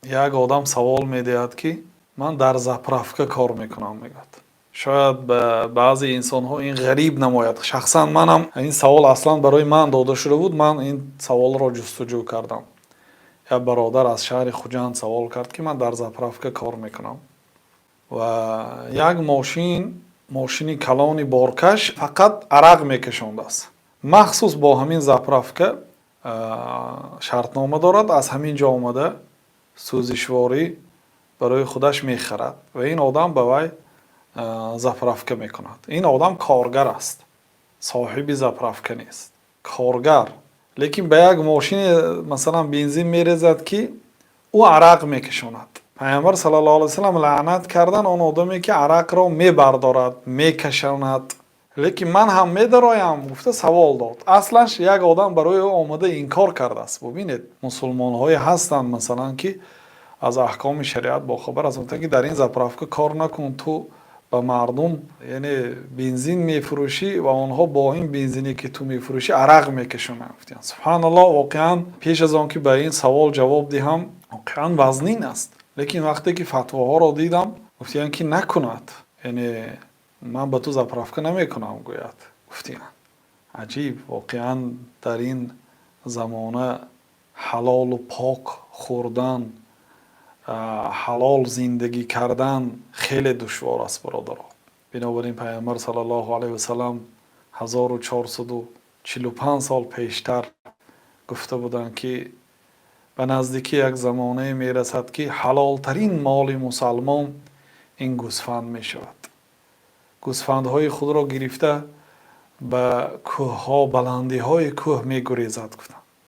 یک آدم سوال میدهد که من در زپرفکه کار میکنم میگد. شاید به بعضی انسان ها این غریب نماید. شخصا منم این سوال اصلا برای من داده شده بود. من این سوال را جستجو کردم. یک برادر از شهر خوجند سوال کرد که من در زپرفکه کار میکنم و یک ماشین کلان بارکش فقط عرق میکشانده است. مخصوص با همین زپرفکه شرطنامه دارد، از همین جا آمده سوزشواری برای خودش میخرد و این آدم به وی زپرفکه میکند. این آدم کارگر است، صاحب زپرفکه نیست، کارگر. لیکن به یک ماشین مثلا بنزین میریزد که او عرق میکشاند. پیامبر صلی الله علیه و سلم لعنت کردن آن آدمی که عرق را میبردارد میکشاند. لیکن من هم میدرایم. گفته سوال داد. اصلا یک آدم برای او آمده انکار کرده است. ببینید مسلمان های هستند مثلا که از احکام شریعت با خبر هستند که در این زپرفکه کار نکن، تو به مردم یعنی بنزین میفروشی و آنها با این بنزینی که تو میفروشی عرق میکشونند. سبحان الله. واقعا پیش از آن که به این سوال جواب دهم واقعا وزنین است. لیکن وقتی که فتواها را دیدم گفتن که نکند، یعنی من به تو زپرفکه نمیکنم گوید. گفتن عجیب. واقعا در این زمانه حلال و پاک خوردن، حلال زندگی کردن خیلی دشوار است برادران. بنابراین پیامبر صلی الله علیه و سلم 1445 سال پیشتر گفته بودند که به نزدیکی یک زمانه می رسد که حلال ترین مال مسلمان این گوسفند می شود. گوسفندهای خود را گرفته به کوه ها، بلندی های کوه می گریزد. گفتند